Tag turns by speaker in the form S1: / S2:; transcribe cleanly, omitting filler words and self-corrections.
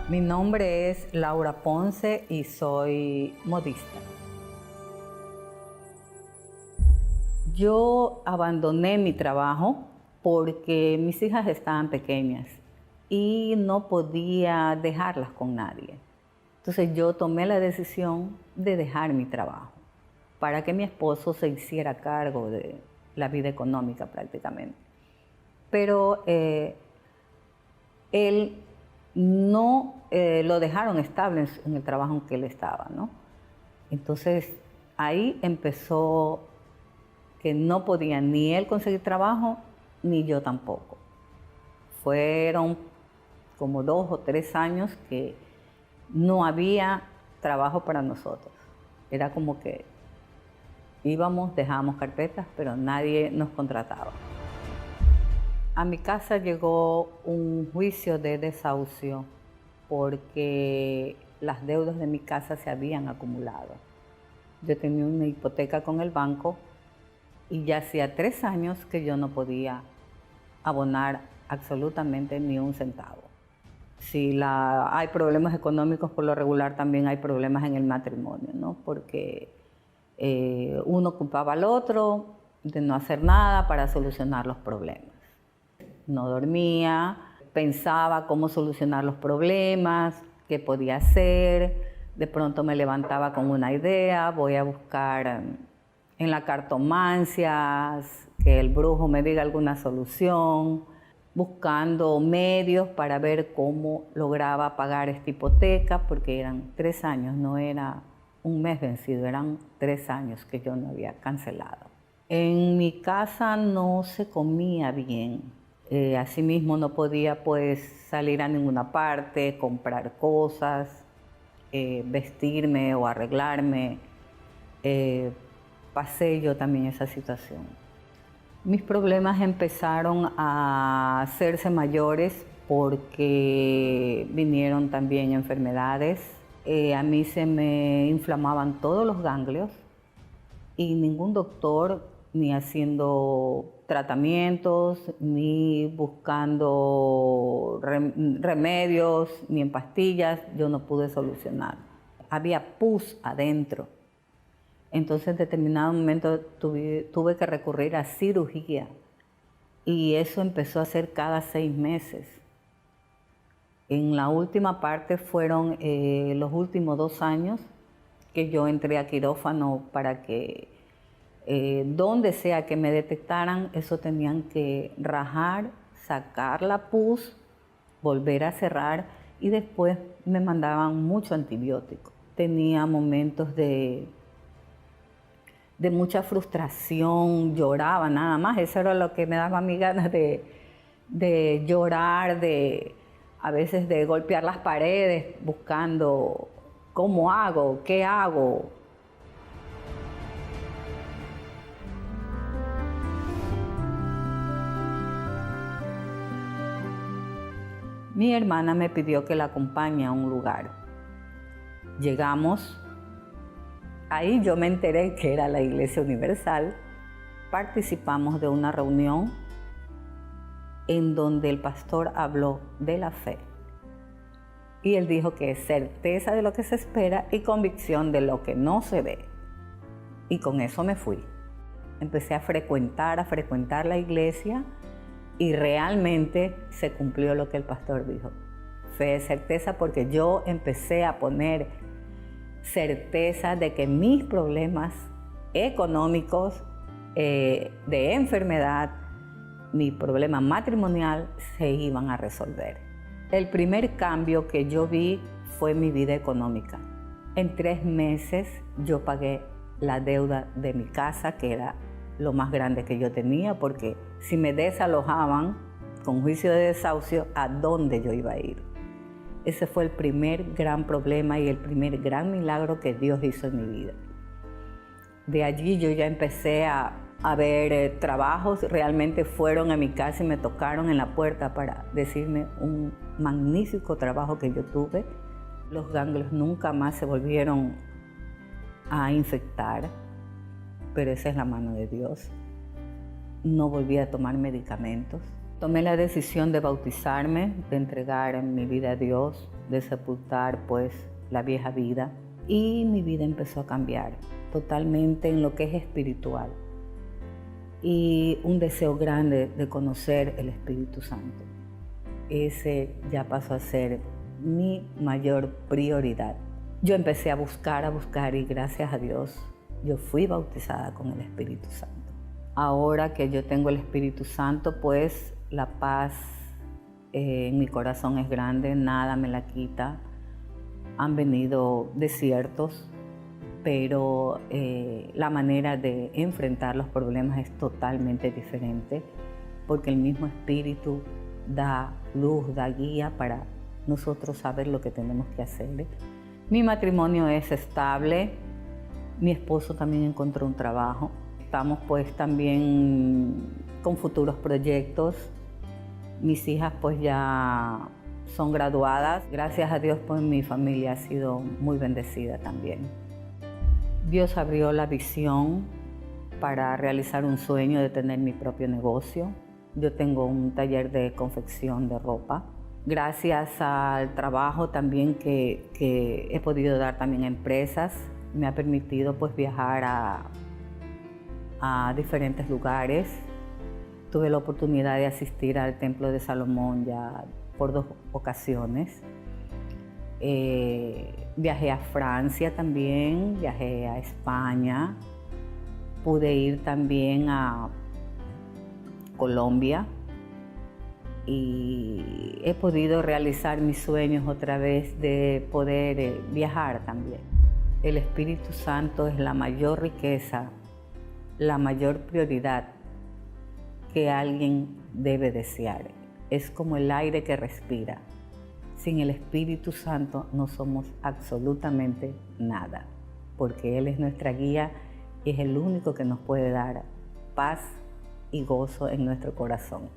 S1: Mi nombre es Laura Ponce y soy modista. Yo abandoné mi trabajo porque mis hijas estaban pequeñas y no podía dejarlas con nadie. Entonces yo tomé la decisión de dejar mi trabajo para que mi esposo se hiciera cargo de la vida económica prácticamente. Pero él no lo dejaron estable en el trabajo en que él estaba, ¿no? Entonces ahí empezó que no podía ni él conseguir trabajo, ni yo tampoco. Fueron como 2 o 3 años que no había trabajo para nosotros. Era como que íbamos, dejábamos carpetas, pero nadie nos contrataba. A mi casa llegó un juicio de desahucio porque las deudas de mi casa se habían acumulado. Yo tenía una hipoteca con el banco y ya hacía 3 años que yo no podía abonar absolutamente ni un centavo. Si hay problemas económicos, por lo regular también hay problemas en el matrimonio, ¿no? Porque uno culpaba al otro de no hacer nada para solucionar los problemas. No dormía, pensaba cómo solucionar los problemas, qué podía hacer. De pronto me levantaba con una idea, voy a buscar en la cartomancia, que el brujo me diga alguna solución, buscando medios para ver cómo lograba pagar esta hipoteca, porque eran 3 años, no era un mes vencido, eran 3 años que yo no había cancelado. En mi casa no se comía bien. Asimismo no podía pues salir a ninguna parte, comprar cosas, vestirme o arreglarme. Pasé yo también esa situación. Mis problemas empezaron a hacerse mayores porque vinieron también enfermedades. A mí se me inflamaban todos los ganglios y ningún doctor, ni haciendo tratamientos, ni buscando remedios, ni en pastillas, yo no pude solucionar. Había pus adentro. Entonces en determinado momento tuve que recurrir a cirugía y eso empezó a ser cada 6 meses. En la última parte fueron los últimos 2 años que yo entré a quirófano para que donde sea que me detectaran, eso tenían que rajar, sacar la pus, volver a cerrar y después me mandaban mucho antibiótico. Tenía momentos de mucha frustración, lloraba nada más, eso era lo que me daba a mí ganas de llorar, a veces de golpear las paredes buscando cómo hago, qué hago. Mi hermana me pidió que la acompañe a un lugar. Llegamos, ahí yo me enteré que era la Iglesia Universal. Participamos de una reunión en donde el pastor habló de la fe. Y él dijo que es certeza de lo que se espera y convicción de lo que no se ve. Y con eso me fui. Empecé a frecuentar la iglesia y realmente se cumplió lo que el pastor dijo. Fe, certeza, porque yo empecé a poner certeza de que mis problemas económicos, de enfermedad, mi problema matrimonial se iban a resolver. El primer cambio que yo vi fue mi vida económica. En 3 meses yo pagué la deuda de mi casa, que era lo más grande que yo tenía, porque si me desalojaban con juicio de desahucio, ¿a dónde yo iba a ir? Ese fue el primer gran problema y el primer gran milagro que Dios hizo en mi vida. De allí yo ya empecé a ver trabajos, realmente fueron a mi casa y me tocaron en la puerta para decirme un magnífico trabajo que yo tuve. Los ganglios nunca más se volvieron a infectar, pero esa es la mano de Dios. No volví a tomar medicamentos. Tomé la decisión de bautizarme, de entregar mi vida a Dios, de sepultar pues la vieja vida, y mi vida empezó a cambiar totalmente en lo que es espiritual y un deseo grande de conocer el Espíritu Santo. Ese ya pasó a ser mi mayor prioridad. Yo empecé a buscar y gracias a Dios yo fui bautizada con el Espíritu Santo. Ahora que yo tengo el Espíritu Santo, pues la paz en mi corazón es grande, nada me la quita. Han venido desiertos, pero la manera de enfrentar los problemas es totalmente diferente, porque el mismo Espíritu da luz, da guía para nosotros saber lo que tenemos que hacer. Mi matrimonio es estable, mi esposo también encontró un trabajo. Estamos pues también con futuros proyectos. Mis hijas pues ya son graduadas. Gracias a Dios pues mi familia ha sido muy bendecida también. Dios abrió la visión para realizar un sueño de tener mi propio negocio. Yo tengo un taller de confección de ropa. Gracias al trabajo también que he podido dar también a empresas, me ha permitido pues viajar a diferentes lugares. Tuve la oportunidad de asistir al Templo de Salomón ya por 2 ocasiones. Viajé a Francia también, viajé a España. Pude ir también a Colombia y he podido realizar mis sueños otra vez de poder viajar también. El Espíritu Santo es la mayor riqueza, la mayor prioridad que alguien debe desear. Es como el aire que respira. Sin el Espíritu Santo no somos absolutamente nada, porque Él es nuestra guía y es el único que nos puede dar paz y gozo en nuestro corazón.